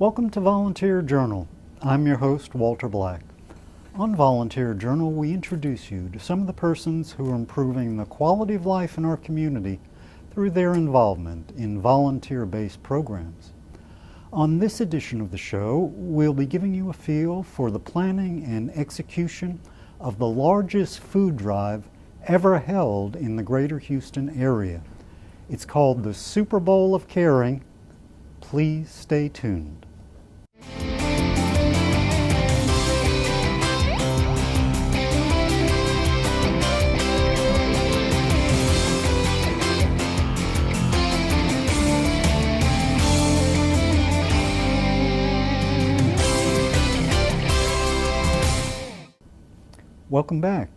Welcome to Volunteer Journal. I'm your host, Walter Black. On Volunteer Journal, we introduce you to some of the persons who are improving the quality of life in our community through their involvement in volunteer-based programs. On this edition of the show, we'll be giving you a feel for the planning and execution of the largest food drive ever held in the greater Houston area. It's called the Super Bowl of Caring. Please stay tuned. Welcome back.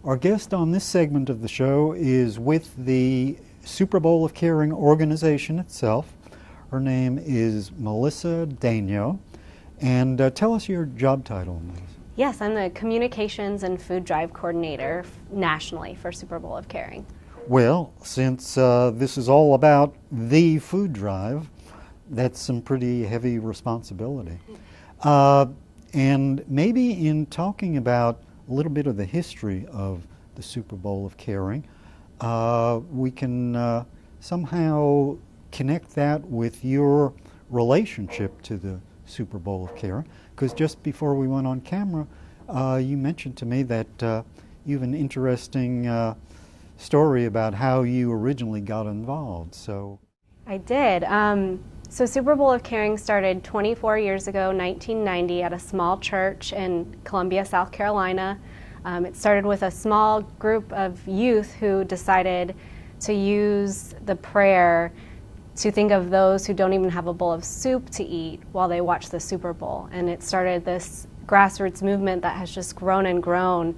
Our guest on this segment of the show is with the Super Bowl of Caring organization itself. Her name is Melissa Daigneault. And tell us your job title, Melissa. Yes, I'm the Communications and Food Drive Coordinator nationally for Super Bowl of Caring. Well, since this is all about the food drive, that's some pretty heavy responsibility. And maybe in talking about a little bit of the history of the Super Bowl of Caring, we can somehow connect that with your relationship to the Super Bowl of Caring, because just before we went on camera, you mentioned to me that you have an interesting story about how you originally got involved. So I did. So Super Bowl of Caring started 24 years ago, 1990, at a small church in Columbia, South Carolina. It started with a small group of youth who decided to use the prayer to think of those who don't even have a bowl of soup to eat while they watch the Super Bowl. And it started this grassroots movement that has just grown and grown.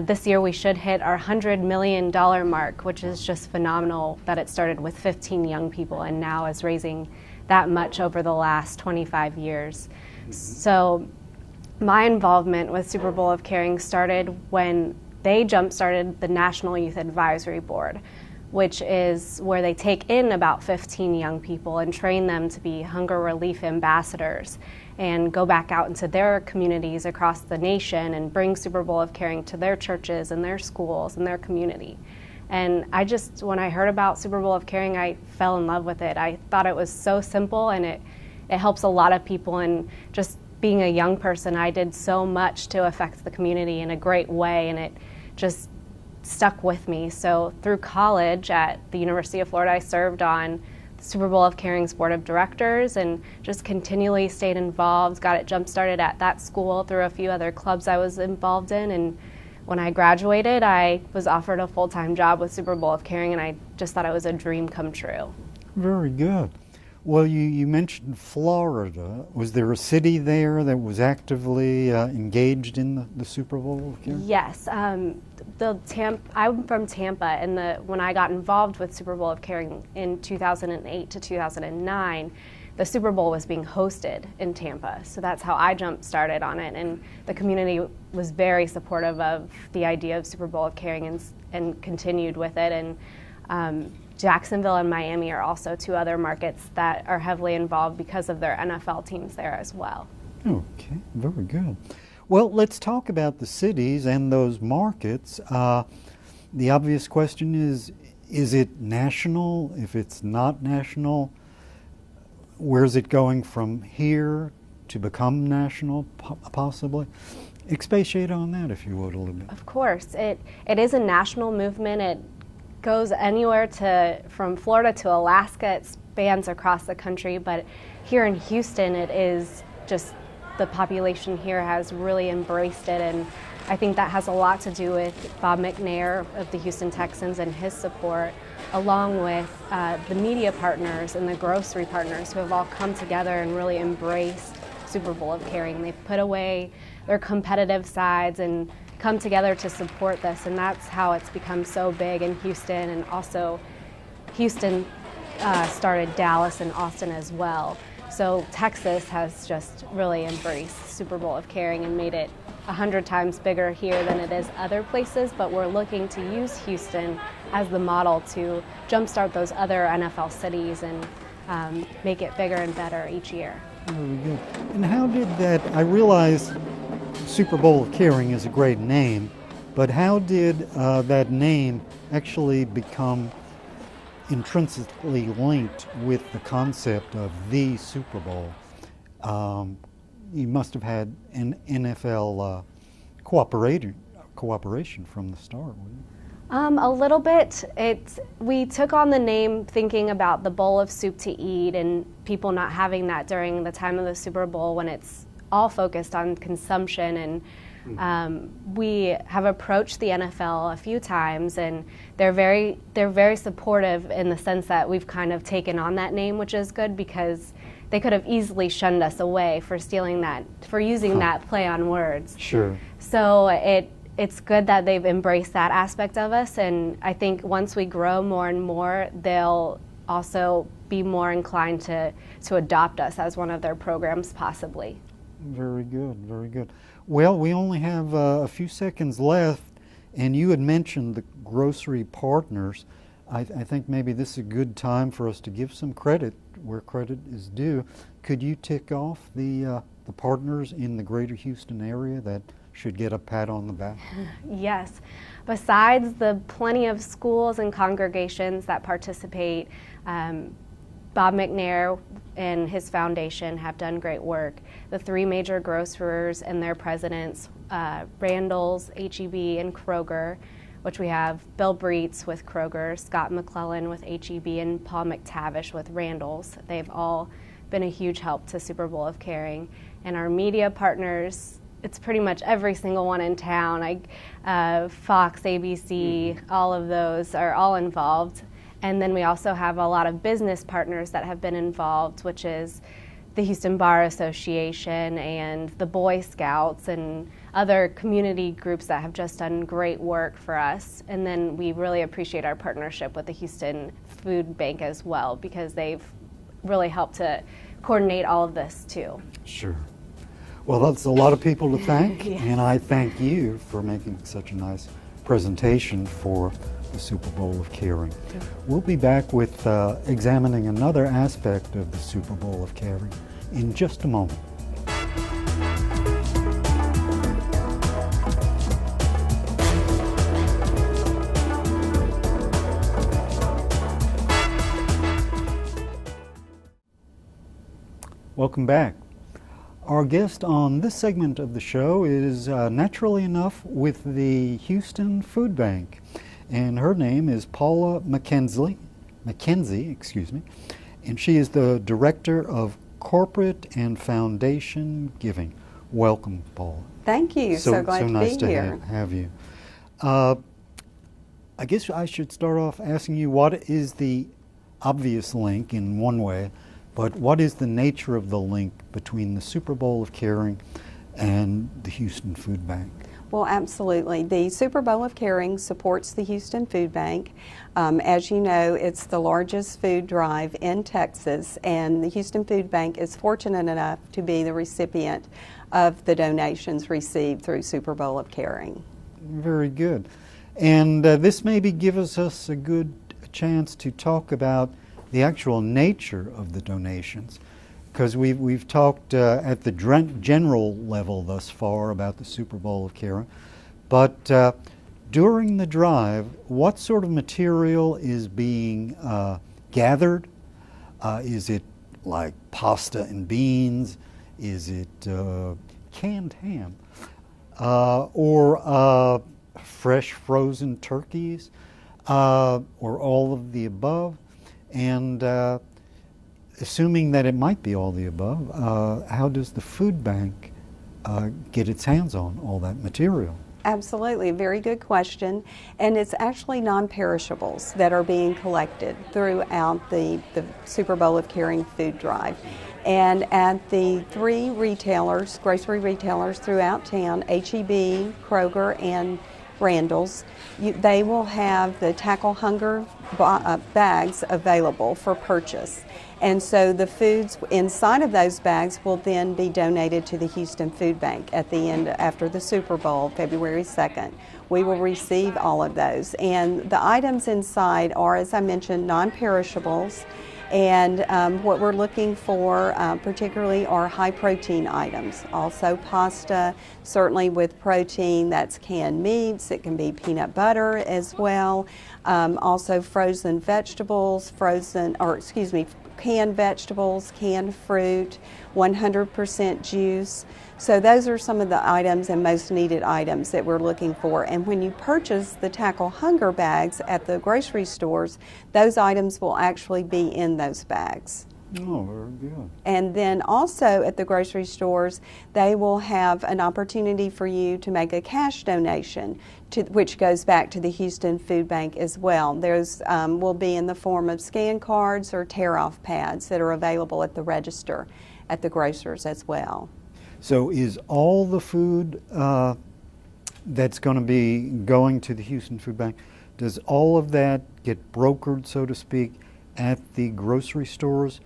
This year we should hit our $100 million mark, which is just phenomenal that it started with 15 young people and now is raising that much over the last 25 years. So my involvement with Super Bowl of Caring started when they jump-started the National Youth Advisory Board, which is where they take in about 15 young people and train them to be hunger relief ambassadors and go back out into their communities across the nation and bring Super Bowl of Caring to their churches and their schools and their community. And when I heard about Super Bowl of Caring, I fell in love with it. I thought it was so simple, and it helps a lot of people. And just being a young person, I did so much to affect the community in a great way, and it just stuck with me. So through college at the University of Florida, I served on the Super Bowl of Caring's board of directors and just continually stayed involved, got it jump-started at that school through a few other clubs I was involved in. And when I graduated, I was offered a full-time job with Super Bowl of Caring, and I just thought it was a dream come true. very good. Well, you mentioned Florida. Was there a city there that was actively engaged in the Super Bowl of Caring? Yes. I'm from Tampa, and when I got involved with Super Bowl of Caring in 2008 to 2009, the Super Bowl was being hosted in Tampa. So that's how I jump-started on it, and the community was very supportive of the idea of Super Bowl of Caring and continued with it. And Jacksonville and Miami are also two other markets that are heavily involved because of their NFL teams there as well. Okay, very good. Well, let's talk about the cities and those markets. The obvious question is it national? If it's not national, where's it going from here to become national, possibly? Expatiate on that, if you would, a little bit. Of course. It is a national movement. It goes anywhere from Florida to Alaska. It spans across the country, but here in Houston, it is just the population here has really embraced it, and I think that has a lot to do with Bob McNair of the Houston Texans and his support, along with the media partners and the grocery partners who have all come together and really embraced Super Bowl of Caring. They've put away their competitive sides and come together to support this, and that's how it's become so big in Houston. And also Houston started Dallas and Austin as well. So Texas has just really embraced Super Bowl of Caring and made it 100 times bigger here than it is other places, but we're looking to use Houston as the model to jumpstart those other NFL cities and make it bigger and better each year. Very good. And how did that, I realize Super Bowl of Caring is a great name, but how did that name actually become intrinsically linked with the concept of the Super Bowl? You must have had an NFL cooperation from the start, wouldn't you? A little bit. We took on the name thinking about the bowl of soup to eat and people not having that during the time of the Super Bowl when it's all focused on consumption. And we have approached the NFL a few times, and they're very supportive in the sense that we've kind of taken on that name, which is good because they could have easily shunned us away for stealing that, for using that play on words. Sure. So it's good that they've embraced that aspect of us, and I think once we grow more and more, they'll also be more inclined to adopt us as one of their programs possibly. Very good, very good. Well, we only have a few seconds left, and you had mentioned the grocery partners. I think maybe this is a good time for us to give some credit where credit is due. Could you tick off the partners in the greater Houston area that should get a pat on the back? Yes. Besides the plenty of schools and congregations that participate, Bob McNair and his foundation have done great work. The three major grocers and their presidents, Randall's, H-E-B, and Kroger, which we have Bill Breitz with Kroger, Scott McClellan with H-E-B, and Paul McTavish with Randall's. They've all been a huge help to Super Bowl of Caring. And our media partners, it's pretty much every single one in town, Fox, ABC, all of those are all involved. And then we also have a lot of business partners that have been involved, which is the Houston Bar Association and the Boy Scouts and other community groups that have just done great work for us. And then we really appreciate our partnership with the Houston Food Bank as well, because they've really helped to coordinate all of this too. Sure. Well, that's a lot of people to thank, Yes. and I thank you for making such a nice presentation for the Super Bowl of Caring. We'll be back with examining another aspect of the Super Bowl of Caring in just a moment. Welcome back. Our guest on this segment of the show is naturally enough with the Houston Food Bank, and her name is Paula McKenzie, and she is the Director of Corporate and Foundation Giving. Welcome, Paula. Thank you. So glad to nice be here. Have you. I guess I should start off asking you, what is the obvious link in one way, but what is the nature of the link between the Super Bowl of Caring and the Houston Food Bank? Well, absolutely. The Super Bowl of Caring supports the Houston Food Bank. As you know, it's the largest food drive in Texas, and the Houston Food Bank is fortunate enough to be the recipient of the donations received through Super Bowl of Caring. Very good. And this maybe gives us a good chance to talk about the actual nature of the donations, because we've talked at the general level thus far about the Super Bowl of Caring, but during the drive, what sort of material is being gathered? Is it like pasta and beans? Is it canned ham? Or fresh frozen turkeys? Or all of the above? And assuming that it might be all the above, how does the food bank get its hands on all that material? Absolutely, very good question. And it's actually non-perishables that are being collected throughout the Super Bowl of Caring food drive. And at the three retailers, grocery retailers throughout town, H-E-B, Kroger, and Randall's, they will have the Tackle Hunger bags available for purchase. And so the foods inside of those bags will then be donated to the Houston Food Bank at the end, after the Super Bowl, February 2nd. We will receive all of those. And the items inside are, as I mentioned, non-perishables. And what we're looking for particularly are high protein items. Also pasta, certainly with protein, that's canned meats. It can be peanut butter as well. Also frozen vegetables, canned vegetables, canned fruit, 100% juice. So those are some of the items and most needed items that we're looking for. And when you purchase the Tackle Hunger bags at the grocery stores, those items will actually be in those bags. Oh, very good. And then also at the grocery stores, they will have an opportunity for you to make a cash donation, which goes back to the Houston Food Bank as well. Those will be in the form of scan cards or tear-off pads that are available at the register at the grocers as well. So is all the food that's going to be going to the Houston Food Bank, does all of that get brokered, so to speak, at the grocery stores?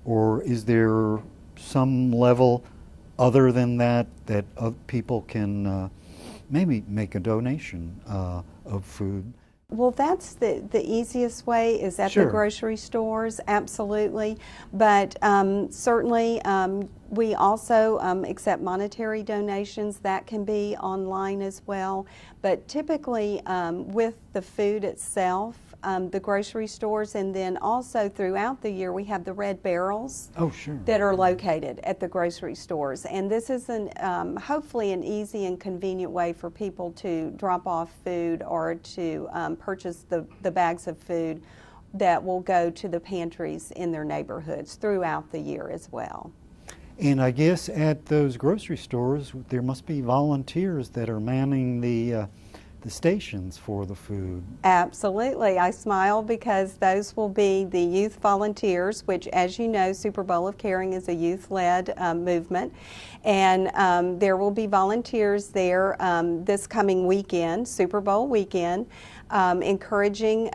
Or is there some level other than that that people can maybe make a donation of food? Well, that's the easiest way is at Sure. the grocery stores, absolutely. But certainly we also accept monetary donations. That can be online as well. But typically with the food itself, the grocery stores, and then also throughout the year we have the Red Barrels. Oh, sure. That are located at the grocery stores. And this is hopefully an easy and convenient way for people to drop off food or to purchase the bags of food that will go to the pantries in their neighborhoods throughout the year as well. And I guess at those grocery stores there must be volunteers that are manning the stations for the food. Absolutely. I smile because those will be the youth volunteers, which, as you know, Super Bowl of Caring is a youth-led movement. And there will be volunteers there this coming weekend, Super Bowl weekend, encouraging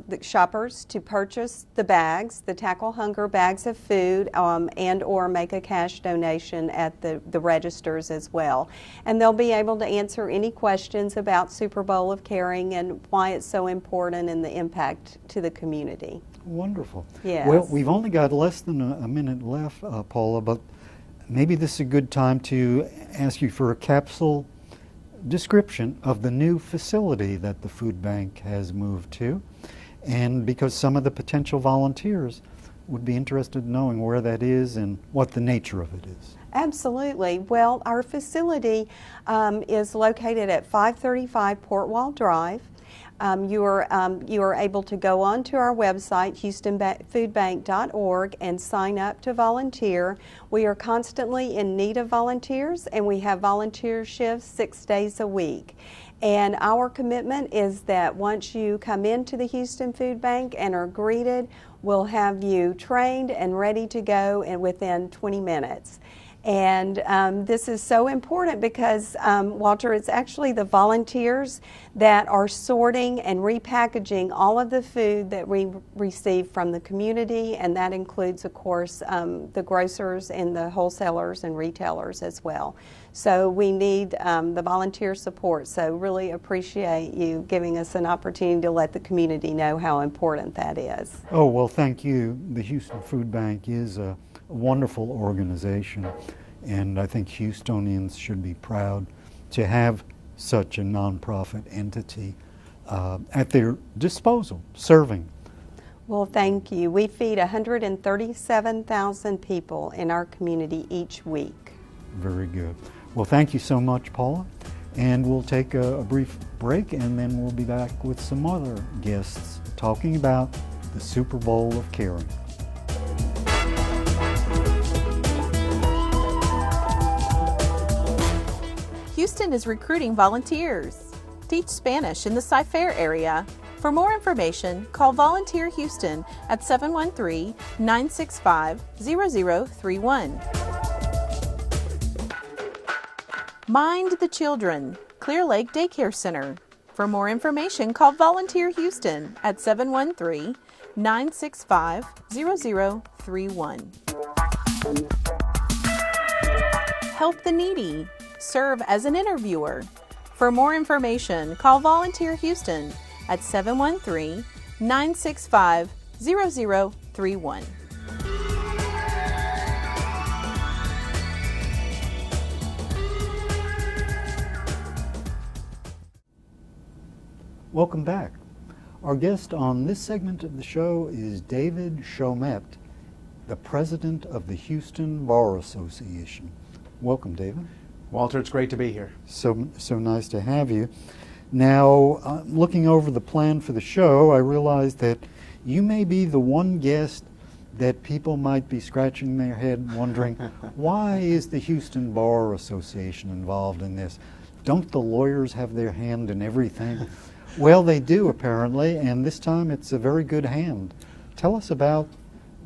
the shoppers to purchase the bags, the Tackle Hunger bags of food, and or make a cash donation at the registers as well. And they'll be able to answer any questions about Super Bowl of Caring and why it's so important and the impact to the community. Wonderful. Yes. Well, we've only got less than a minute left, Paula, but maybe this is a good time to ask you for a capsule description of the new facility that the food bank has moved to, and because some of the potential volunteers would be interested in knowing where that is and what the nature of it is. Absolutely. Well, our facility is located at 535 Portwall Drive. You are able to go onto our website, houstonfoodbank.org, and sign up to volunteer. We are constantly in need of volunteers, and we have volunteer shifts 6 days a week. And our commitment is that once you come into the Houston Food Bank and are greeted, we'll have you trained and ready to go within 20 minutes. And this is so important because, Walter, it's actually the volunteers that are sorting and repackaging all of the food that we receive from the community, and that includes, of course, the grocers and the wholesalers and retailers as well. So we need the volunteer support, so really appreciate you giving us an opportunity to let the community know how important that is. Oh, well, thank you. The Houston Food Bank is a wonderful organization, and I think Houstonians should be proud to have such a nonprofit entity at their disposal, serving. Well, thank you. We feed 137,000 people in our community each week. Very good. Well, thank you so much, Paula, and we'll take a brief break, and then we'll be back with some other guests talking about the Super Bowl of Caring. Houston is recruiting volunteers. Teach Spanish in the Cy-Fair area. For more information, call Volunteer Houston at 713-965-0031. Mind the Children, Clear Lake Daycare Center. For more information, call Volunteer Houston at 713-965-0031. Help the Needy. Serve as an interviewer. For more information, call Volunteer Houston at 713-965-0031. Welcome back. Our guest on this segment of the show is David Chomet, the president of the Houston Bar Association. Welcome, David. Walter, it's great to be here. So nice to have you. Now, looking over the plan for the show, I realized that you may be the one guest that people might be scratching their head wondering, why is the Houston Bar Association involved in this? Don't the lawyers have their hand in everything? Well, they do apparently, and this time it's a very good hand. Tell us about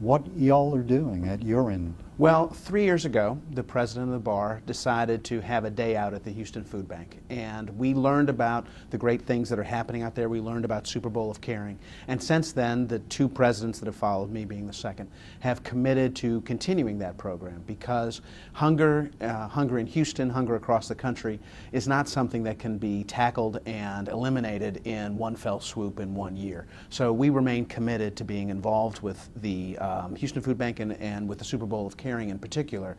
what y'all are doing at your end. Well, 3 years ago, the president of the bar decided to have a day out at the Houston Food Bank. And we learned about the great things that are happening out there. We learned about Super Bowl of Caring. And since then, the two presidents that have followed, me being the second, have committed to continuing that program because hunger in Houston, hunger across the country, is not something that can be tackled and eliminated in one fell swoop in 1 year. So we remain committed to being involved with the Houston Food Bank and with the Super Bowl of Caring in particular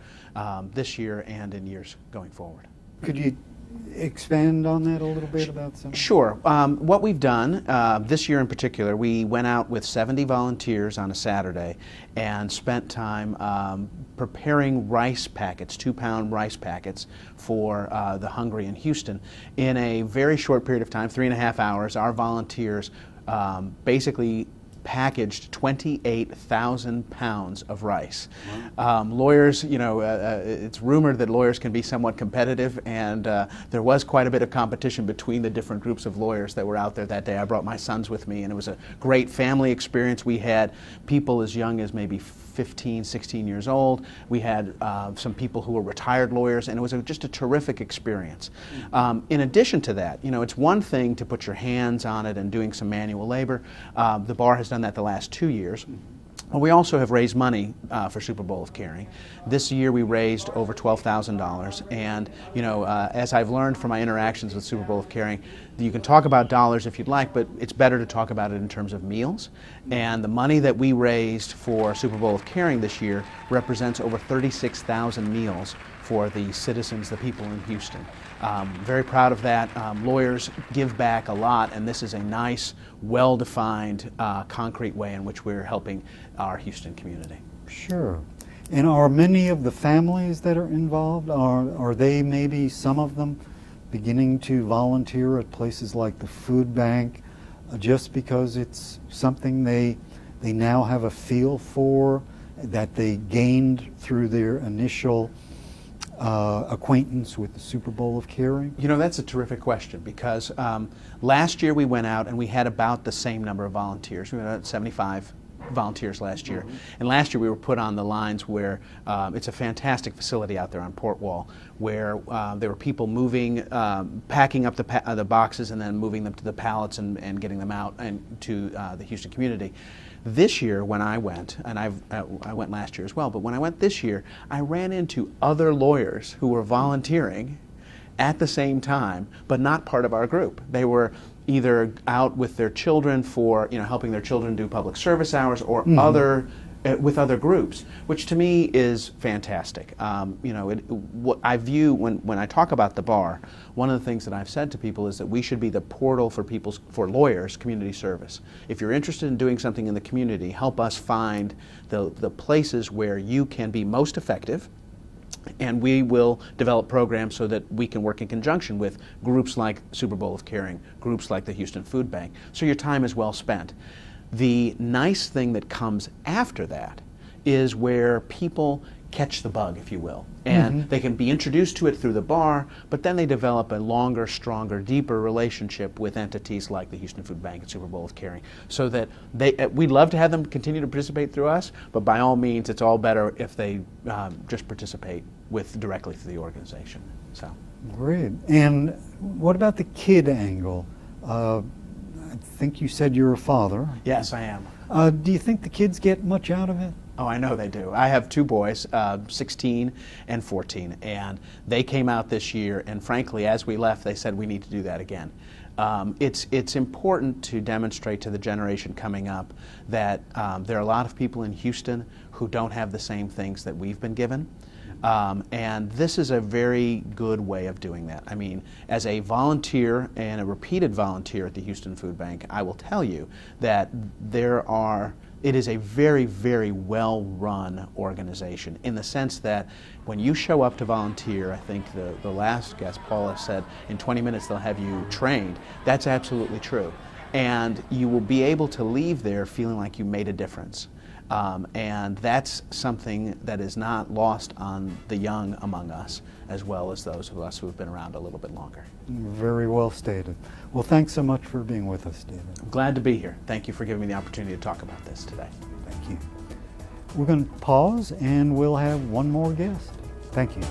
this year and in years going forward. Could you expand on that a little bit about some? Sure. What we've done this year in particular, we went out with 70 volunteers on a Saturday and spent time preparing rice packets, 2-pound rice packets for the hungry in Houston. In a very short period of time, 3.5 hours, our volunteers basically packaged 28,000 pounds of rice. Wow. Lawyers, it's rumored that lawyers can be somewhat competitive, and there was quite a bit of competition between the different groups of lawyers that were out there that day. I brought my sons with me, and it was a great family experience. We had people as young as maybe 15, 16 years old. We had some people who were retired lawyers, and it was just a terrific experience. In addition to that, it's one thing to put your hands on it and doing some manual labor. The bar has done that the last 2 years. Well, we also have raised money for Super Bowl of Caring. This year we raised over $12,000, and as I've learned from my interactions with Super Bowl of Caring, you can talk about dollars if you'd like, but it's better to talk about it in terms of meals. And the money that we raised for Super Bowl of Caring this year represents over 36,000 meals for the citizens, the people in Houston. Very proud of that. Lawyers give back a lot, and this is a nice, well-defined, concrete way in which we're helping our Houston community. Sure. And are many of the families that are involved, are they maybe some of them beginning to volunteer at places like the food bank just because it's something they now have a feel for, that they gained through their initial acquaintance with the Super Bowl of Caring? That's a terrific question because last year we went out and we had about the same number of volunteers. We had 75 volunteers last year. And last year we were put on the lines where it's a fantastic facility out there on Port Wall where there were people moving, packing up the boxes and then moving them to the pallets and getting them out and to the Houston community. This year when I went, and I went last year as well, but when I went this year, I ran into other lawyers who were volunteering at the same time, but not part of our group. They were either out with their children for helping their children do public service hours or with other groups, which to me is fantastic. What I view when I talk about the bar, one of the things that I've said to people is that we should be the portal for lawyers' community service. If you're interested in doing something in the community, help us find the places where you can be most effective, and we will develop programs so that we can work in conjunction with groups like Super Bowl of Caring, groups like the Houston Food Bank, so your time is well spent. The nice thing that comes after that is where people catch the bug, if you will, and they can be introduced to it through the bar, but then they develop a longer, stronger, deeper relationship with entities like the Houston Food Bank and Super Bowl of Caring, so that we'd love to have them continue to participate through us, but by all means it's all better if they just participate directly through the organization. So great. And what about the kid angle? I think you said you're a father. Yes, I am. Do you think the kids get much out of it? Oh, I know they do. I have two boys, 16 and 14, and they came out this year, and frankly, as we left, they said we need to do that again. It's important to demonstrate to the generation coming up that there are a lot of people in Houston who don't have the same things that we've been given. And this is a very good way of doing that. I mean, as a volunteer and a repeated volunteer at the Houston Food Bank, I will tell you that it is a very, very well-run organization in the sense that when you show up to volunteer, I think the last guest, Paula, said in 20 minutes they'll have you trained. That's absolutely true. And you will be able to leave there feeling like you made a difference. And that's something that is not lost on the young among us, as well as those of us who have been around a little bit longer. Very well stated. Well, thanks so much for being with us, David. I'm glad to be here. Thank you for giving me the opportunity to talk about this today. Thank you. We're going to pause and we'll have one more guest. Thank you.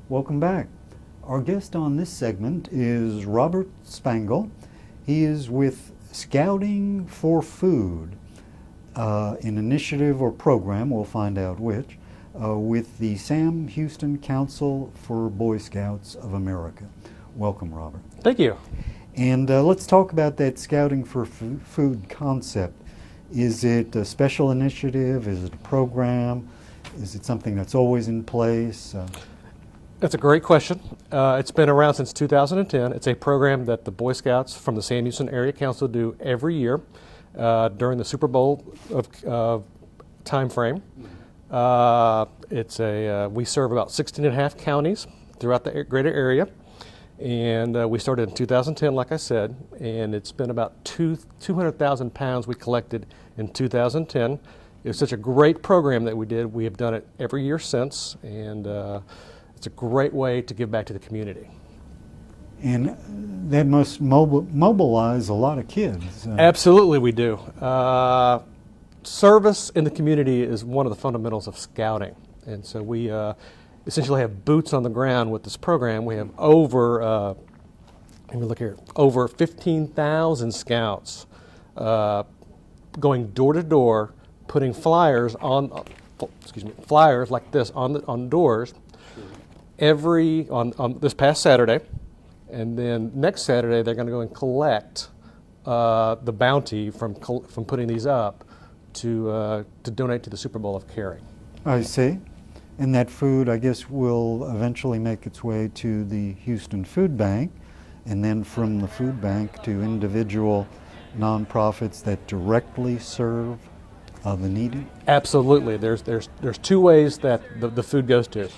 Welcome back. Our guest on this segment is Robert Spangle. He is with Scouting for Food, an initiative or program, we'll find out which, with the Sam Houston Council for Boy Scouts of America. Welcome, Robert. Thank you. And let's talk about that Scouting for Food concept. Is it a special initiative? Is it a program? Is it something that's always in place? That's a great question. It's been around since 2010. It's a program that the Boy Scouts from the Sam Houston Area Council do every year during the Super Bowl of time frame. We serve about 16 and a half counties throughout the greater area. And we started in 2010, like I said, and it's been about 200,000 pounds we collected in 2010. It was such a great program that we did. We have done it every year since, and it's a great way to give back to the community. And that must mobilize a lot of kids. Absolutely we do. Service in the community is one of the fundamentals of scouting. And so we essentially have boots on the ground with this program. We have over 15,000 scouts going door to door, putting flyers like this on doors on this past Saturday, and then next Saturday they're going to go and collect the bounty from putting these up to donate to the Super Bowl of Caring. I see. And that food, I guess, will eventually make its way to the Houston Food Bank, and then from the food bank to individual nonprofits that directly serve the needy? Absolutely. There's two ways that the food goes to.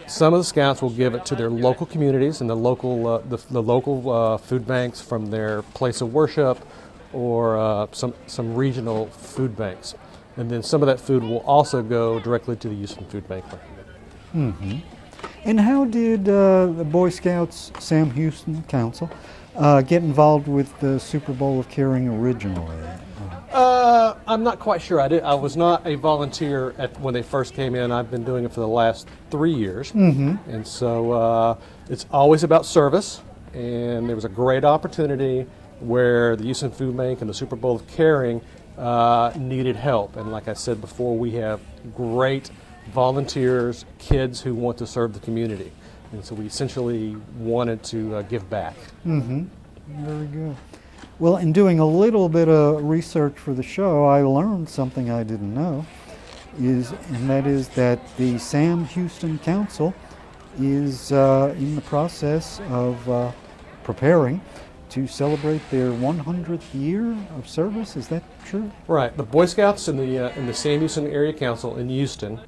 Some of the scouts will give it to their local communities and the local food banks from their place of worship, or some regional food banks. And then some of that food will also go directly to the Houston Food Bank. Mm-hmm. And how did the Boy Scouts Sam Houston Council get involved with the Super Bowl of Caring originally? I'm not quite sure. I was not a volunteer when they first came in. I've been doing it for the last 3 years. Mm-hmm. And so it's always about service. And there was a great opportunity where the Houston Food Bank and the Super Bowl of Caring needed help. And like I said before, we have great volunteers, kids who want to serve the community. And so we essentially wanted to give back. Mm-hmm. Very good. Well, in doing a little bit of research for the show, I learned something I didn't know, and that is that the Sam Houston Council is in the process of preparing to celebrate their 100th year of service. Is that true? Right. The Boy Scouts in the Sam Houston Area Council in Houston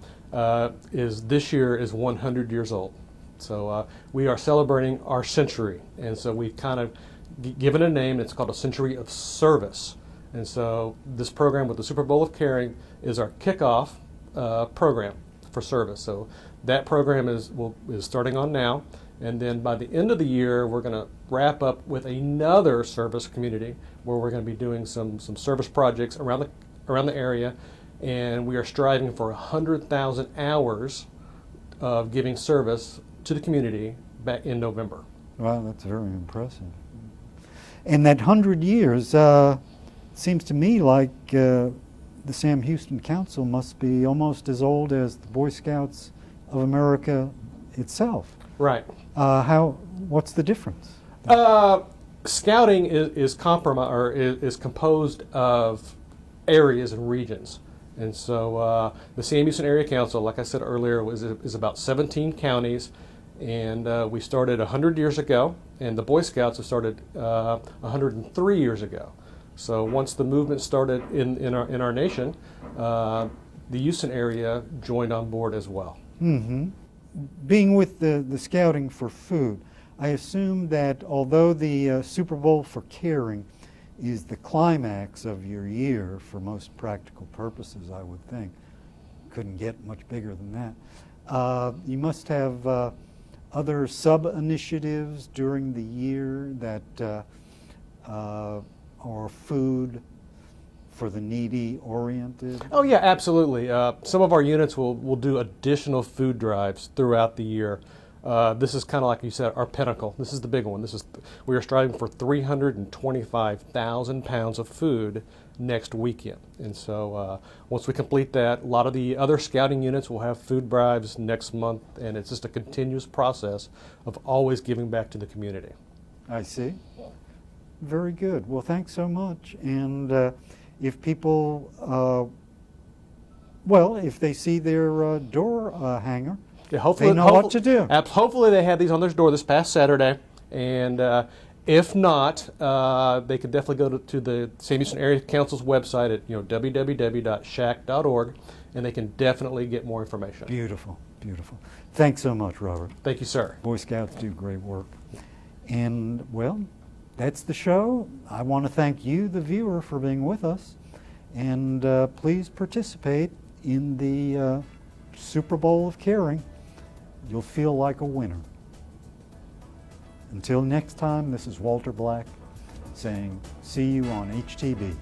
this year is 100 years old. So we are celebrating our century, and so we've kind of given a name. It's called a Century of Service. And so this program with the Super Bowl of Caring is our kickoff program for service. So that program is starting on now, and then by the end of the year we're going to wrap up with another service community where we're going to be doing some service projects around the area, and we are striving for 100,000 hours of giving service to the community back in November. Wow, that's very impressive. And that 100 years seems to me like the Sam Houston Council must be almost as old as the Boy Scouts of America itself. Right. What's the difference? Scouting is composed of areas and regions. And so the Sam Houston Area Council, like I said earlier, is about 17 counties. And we started 100 years ago, and the Boy Scouts have started 103 years ago. So once the movement started in our nation, the Houston area joined on board as well. Mm-hmm. Being with the Scouting for Food, I assume that although the Super Bowl for Caring is the climax of your year for most practical purposes, I would think, couldn't get much bigger than that, you must have other sub-initiatives during the year that are food for the needy oriented? Oh yeah, absolutely. Some of our units will do additional food drives throughout the year. This is kind of like you said, our pinnacle. This is the big one. We are striving for 325,000 pounds of food next weekend. And so once we complete that, a lot of the other scouting units will have food drives next month, and it's just a continuous process of always giving back to the community. I see. Very good. Well, thanks so much. And if people, if they see their door hanger, yeah, hopefully, they know what to do. Hopefully they had these on their door this past Saturday, and if not, they can definitely go to the Sam Houston Area Council's website at www.shac.org, and they can definitely get more information. Beautiful, beautiful. Thanks so much, Robert. Thank you, sir. Boy Scouts do great work. And, well, that's the show. I want to thank you, the viewer, for being with us. And please participate in the Super Bowl of Caring. You'll feel like a winner. Until next time, this is Walter Black saying, see you on HTB.